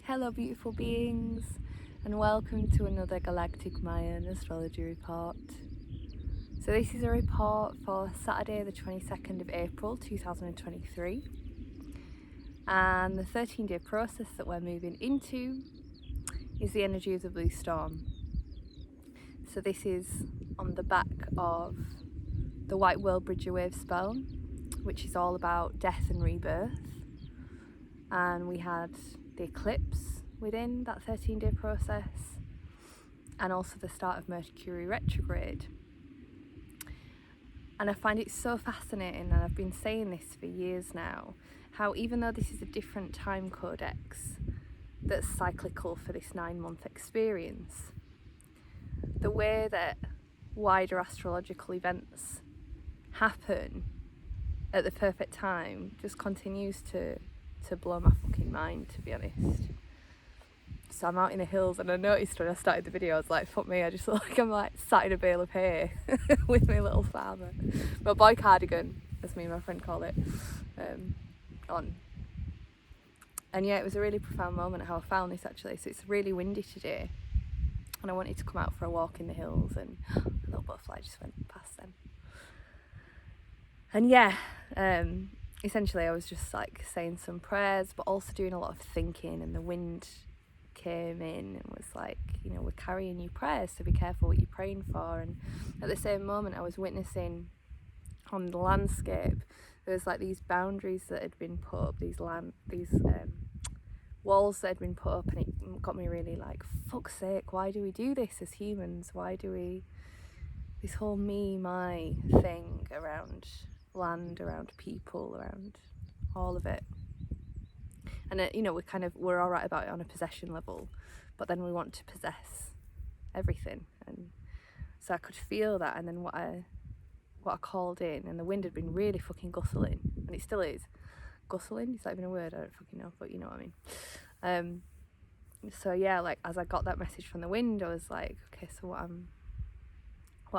Hello beautiful beings, and welcome to another Galactic Mayan astrology report. So this is a report for Saturday the 22nd of April 2023, and the 13-day process that we're moving into is the energy of the blue storm. So this is on the back of the White World Bridger Wavespell, which is all about death and rebirth, and we had the eclipse within that 13-day process, and also the start of Mercury retrograde. And I find it so fascinating, and I've been saying this for years now, how even though this is a different time codex that's cyclical for this 9-month experience, the way that wider astrological events happen at the perfect time just continues to blow my fucking mind, to be honest. So I'm out in the hills, and I noticed when I started the video, I was like, fuck me, I just look like I'm like sat in a bale of hay with my little farmer, my boy cardigan, as me and my friend call it, on. And yeah, it was a really profound moment how I found this actually. So it's really windy today, and I wanted to come out for a walk in the hills, and a little butterfly just went past them. And yeah, essentially I was just like saying some prayers, but also doing a lot of thinking, and the wind came in and was like, you know, we're carrying your prayers, so be careful what you're praying for. And at the same moment I was witnessing on the landscape, there was like these boundaries that had been put up, these walls that had been put up, and it got me really like, fuck's sake, why do we do this as humans? Why do we, this whole me, my thing around land, around people, around all of it. And you know, we're all right about it on a possession level, but then we want to possess everything. And so I could feel that. And then what I called in, and the wind had been really fucking gustling, and it still is gustling. Is that even a word? I don't fucking know, but you know what I mean. So yeah, like as I got that message from the wind, I was like, okay, so what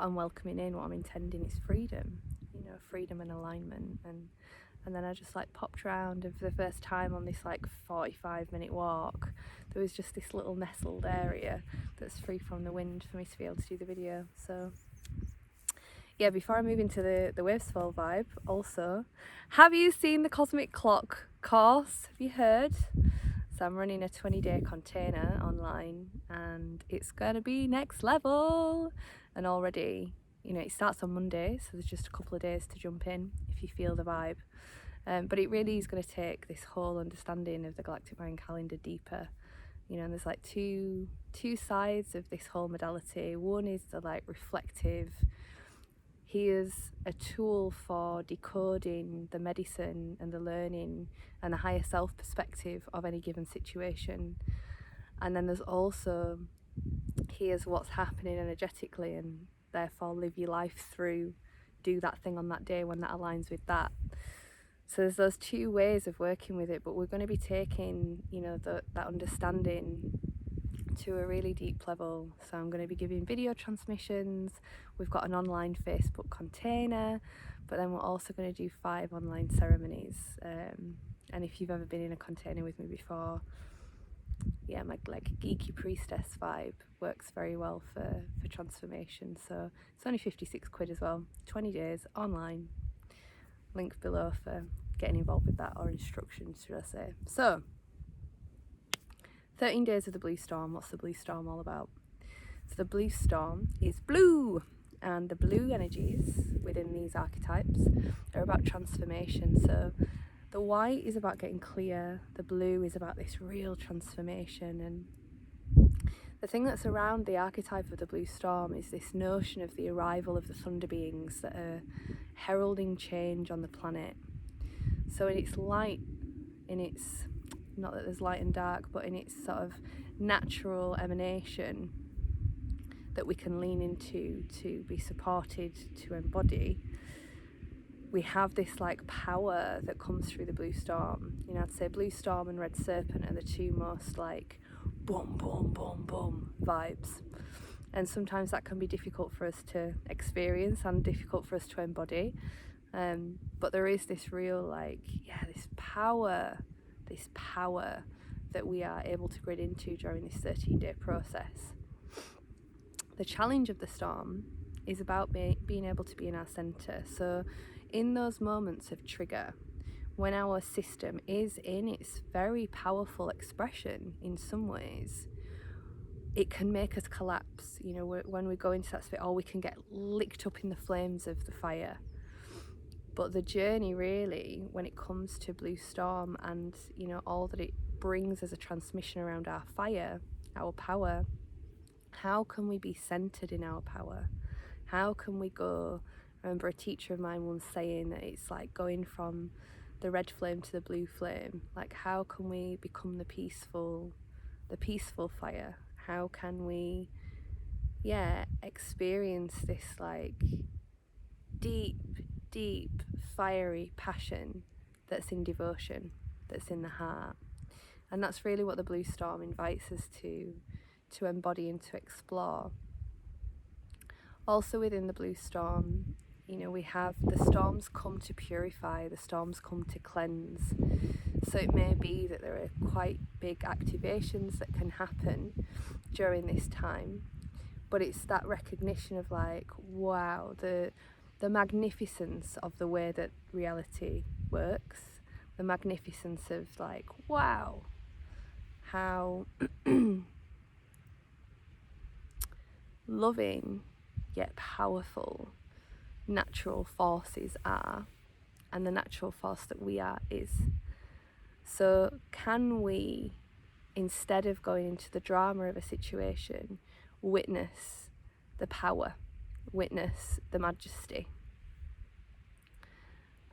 I'm welcoming in, what I'm intending is freedom, you know, freedom and alignment. And then I just like popped around, and for the first time on this like 45-minute walk, there was just this little nestled area that's free from the wind for me to be able to do the video. So yeah, before I move into the Wavespell vibe, also, have you seen the Cosmic Clock course? Have you heard? So I'm running a 20-day container online, and it's gonna be next level. And already, you know, it starts on Monday, so there's just a couple of days to jump in if you feel the vibe. But it really is going to take this whole understanding of the Galactic Mayan calendar deeper, you know. And there's like two sides of this whole modality. One is the like reflective, here's a tool for decoding the medicine and the learning and the higher self perspective of any given situation. And then there's also, here's what's happening energetically, and therefore live your life through, do that thing on that day when that aligns with that. So there's those two ways of working with it, but we're going to be taking, you know, that understanding to a really deep level. So I'm going to be giving video transmissions. We've got an online Facebook container, but then we're also going to do 5 online ceremonies. And if you've ever been in a container with me before, yeah, my like geeky priestess vibe works very well for transformation. So it's only 56 quid as well, 20 days online. Link below for getting involved with that, or instructions, should I say. So 13 days of the blue storm. What's the blue storm all about? So the blue storm is blue, and the blue energies within these archetypes are about transformation. So the white is about getting clear, the blue is about this real transformation. And the thing that's around the archetype of the blue storm is this notion of the arrival of the thunder beings that are heralding change on the planet. So in its light, in its, not that there's light and dark, but in its sort of natural emanation that we can lean into to be supported, to embody, we have this like power that comes through the blue storm. You know, I'd say blue storm and red serpent are the two most like boom, boom, boom, boom vibes. And sometimes that can be difficult for us to experience and difficult for us to embody. But there is this real like, yeah, this power that we are able to grid into during this 13-day process. The challenge of the storm is about being able to be in our center. So in those moments of trigger, when our system is in its very powerful expression in some ways, it can make us collapse, you know, when we go into that space, or we can get licked up in the flames of the fire. But the journey really, when it comes to Blue Storm and, you know, all that it brings as a transmission around our fire, our power, how can we be centered in our power? How can we go? I remember a teacher of mine once saying that it's like going from the red flame to the blue flame. Like, how can we become the peaceful fire? How can we, experience this like deep, fiery passion that's in devotion, that's in the heart? And that's really what the Blue Storm invites us to embody and to explore. Also within the Blue Storm, you know, we have the storms come to purify, the storms come to cleanse. So it may be that there are quite big activations that can happen during this time, but it's that recognition of like, wow, the magnificence of the way that reality works, the magnificence of like, wow, how loving yet powerful natural forces are, and the natural force that we are is. So can we, instead of going into the drama of a situation, witness the power, witness the majesty?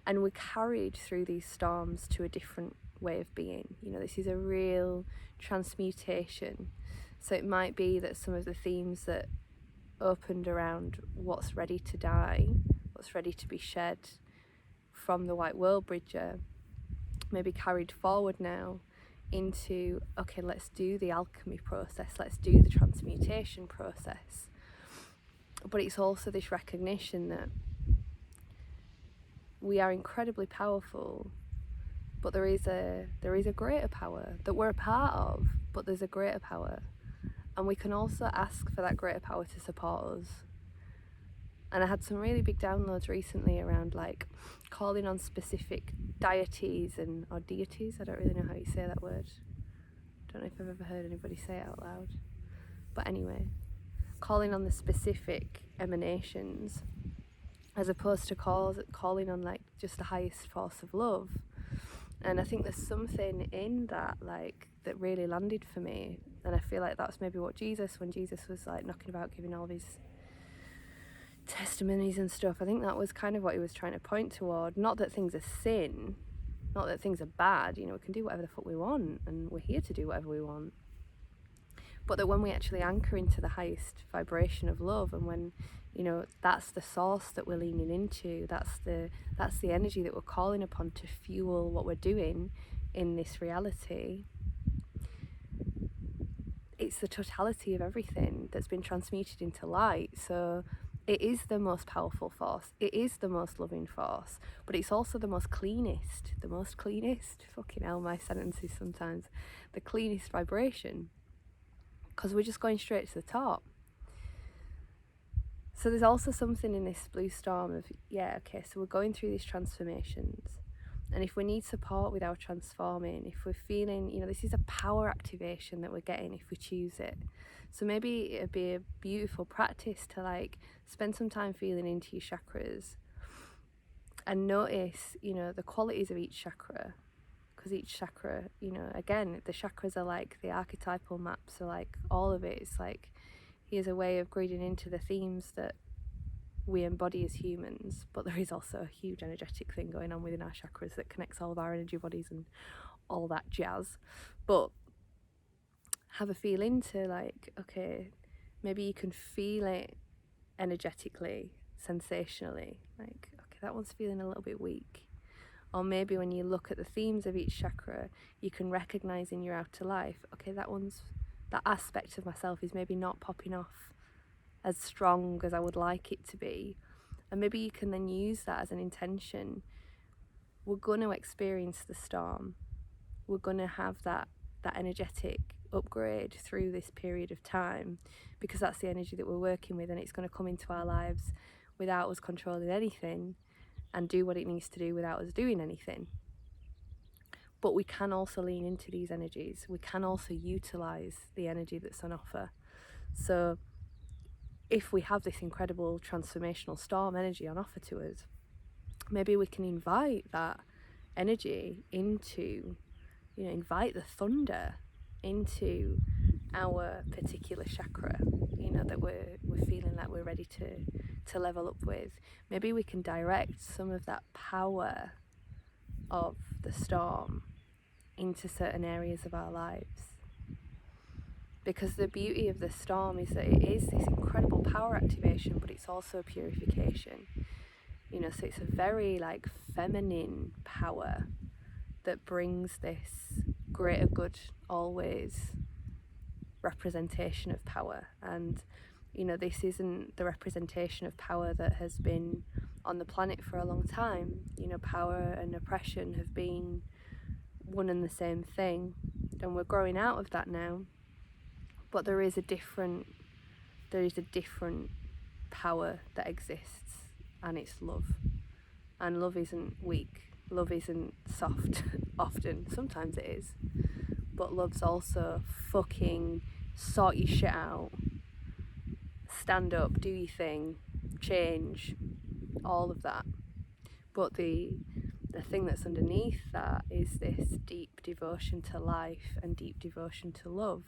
And we're carried through these storms to a different way of being. You know, this is a real transmutation. So it might be that some of the themes that opened around what's ready to die, what's ready to be shed from the White World Bridger, may be carried forward now into, okay, let's do the alchemy process, let's do the transmutation process. But it's also this recognition that we are incredibly powerful, but there is a greater power that we're a part of, but there's a greater power. And we can also ask for that greater power to support us. And I had some really big downloads recently around like calling on specific deities or deities. I don't really know how you say that word. I don't know if I've ever heard anybody say it out loud. But anyway, calling on the specific emanations as opposed to calling on like just the highest force of love. And I think there's something in that like that really landed for me. And I feel like that's maybe what when Jesus was like knocking about giving all these testimonies and stuff, I think that was kind of what he was trying to point toward. Not that things are sin, not that things are bad, you know, we can do whatever the fuck we want and we're here to do whatever we want. But that when we actually anchor into the highest vibration of love, and when, you know, that's the source that we're leaning into, that's the energy that we're calling upon to fuel what we're doing in this reality, it's the totality of everything that's been transmuted into light. So it is the most powerful force, it is the most loving force, but it's also the most cleanest, fucking hell, my sentences sometimes, the cleanest vibration, because we're just going straight to the top. So there's also something in this Blue Storm of, so we're going through these transformations, and if we need support with our transforming, if we're feeling, you know, this is a power activation that we're getting if we choose it. So maybe it'd be a beautiful practice to like spend some time feeling into your chakras and notice, you know, the qualities of each chakra, because each chakra, you know, again, the chakras are like the archetypal maps, so like all of it is like, here's a way of grading into the themes that we embody as humans, but there is also a huge energetic thing going on within our chakras that connects all of our energy bodies and all that jazz. But have a feel into like, okay, maybe you can feel it energetically, sensationally, like, okay, that one's feeling a little bit weak. Or maybe when you look at the themes of each chakra, you can recognize in your outer life, okay, that aspect of myself is maybe not popping off as strong as I would like it to be. And maybe you can then use that as an intention. We're going to experience the storm. We're going to have that that energetic upgrade through this period of time, because that's the energy that we're working with, and it's going to come into our lives without us controlling anything and do what it needs to do without us doing anything. But we can also lean into these energies. We can also utilize the energy that's on offer. So if we have this incredible transformational storm energy on offer to us, maybe we can invite that energy into, invite the thunder into our particular chakra, that we're feeling like we're ready to level up with. Maybe we can direct some of that power of the storm into certain areas of our lives. Because the beauty of the storm is that it is this incredible power activation, but it's also purification. So it's a very feminine power that brings this greater good always representation of power. And this isn't the representation of power that has been on the planet for a long time. Power and oppression have been one and the same thing, and we're growing out of that now. But there is a different power that exists, and it's love. And love isn't weak. Love isn't soft. Often, sometimes it is. But love's also fucking sort your shit out. Stand up, do your thing, change, all of that. But the thing that's underneath that is this deep devotion to life and deep devotion to love.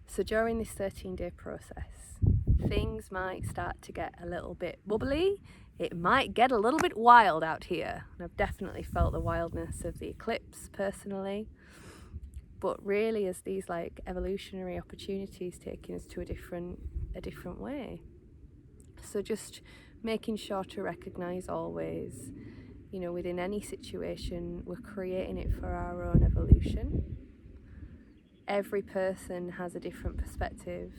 So during this 13-day process, things might start to get a little bit bubbly. It might get a little bit wild out here. And I've definitely felt the wildness of the eclipse personally. But really, as these evolutionary opportunities taking us to a different way. So just making sure to recognize always, within any situation, we're creating it for our own evolution. Every person has a different perspective.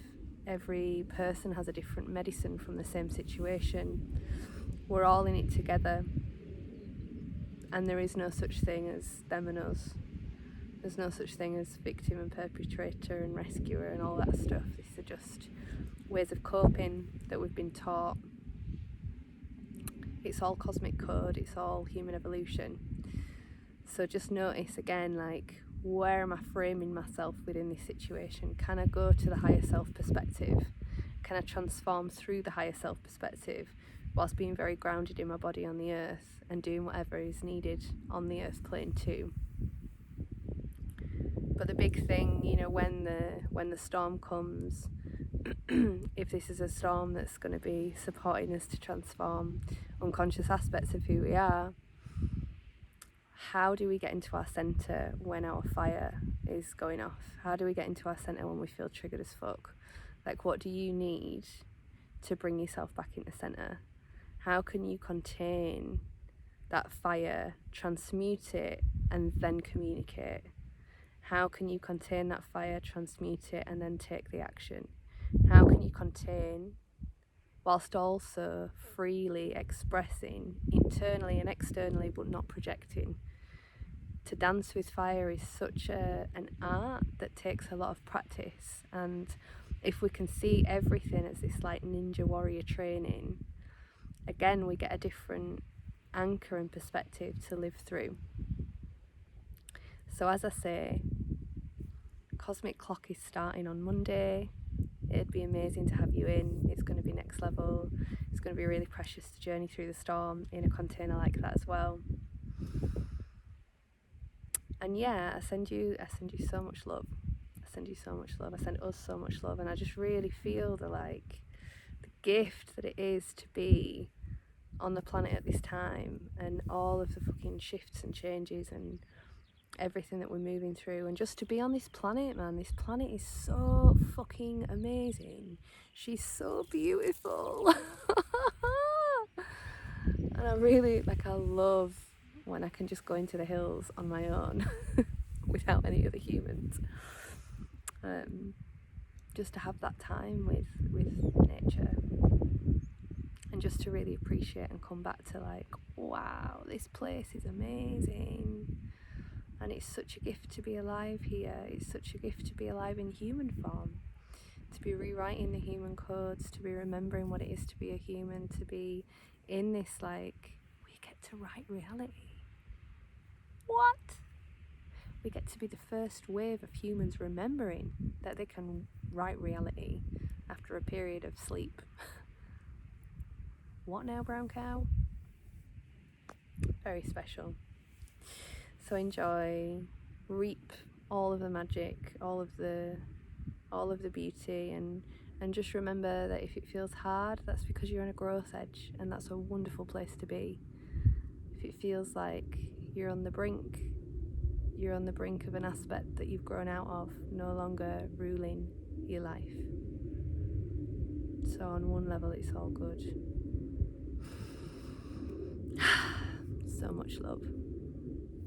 Every person has a different medicine from the same situation. We're all in it together. And there is no such thing as them and us. There's no such thing as victim and perpetrator and rescuer and all that stuff. These are just ways of coping that we've been taught. It's all cosmic code, it's all human evolution. So just notice again, where am I framing myself within this situation? Can I go to the higher self perspective? Can I transform through the higher self perspective whilst being very grounded in my body on the earth and doing whatever is needed on the earth plane too? But the big thing, when the storm comes, if this is a storm that's going to be supporting us to transform unconscious aspects of who we are, how do we get into our centre when our fire is going off? How do we get into our centre when we feel triggered as fuck? What do you need to bring yourself back into centre? How can you contain that fire, transmute it, and then communicate? How can you contain that fire, transmute it, and then take the action? How can you contain whilst also freely expressing internally and externally, but not projecting? To dance with fire is such an art that takes a lot of practice. And if we can see everything as this ninja warrior training, again, we get a different anchor and perspective to live through. So as I say, Cosmic Clock is starting on Monday. It'd be amazing to have you in. It's going to be next level. It's going to be really precious to journey through the storm in a container like that as well. And yeah, I send you so much love. I send you so much love. I send us so much love. And I just really feel the gift that it is to be on the planet at this time, and all of the fucking shifts and changes and everything that we're moving through, and just to be on this planet, man. This planet is so fucking amazing. She's so beautiful. And I really I love when I can just go into the hills on my own without any other humans, just to have that time with nature, and just to really appreciate and come back to wow, this place is amazing. And it's such a gift to be alive here. It's such a gift to be alive in human form, to be rewriting the human codes, to be remembering what it is to be a human, to be in this, like, we get to write reality. What? We get to be the first wave of humans remembering that they can write reality after a period of sleep. What now, brown cow? Very special. So enjoy, reap all of the magic, all of the beauty, and just remember that if it feels hard, that's because you're on a growth edge, and that's a wonderful place to be. If it feels like you're on the brink of an aspect that you've grown out of, no longer ruling your life. So on one level, it's all good. So much love.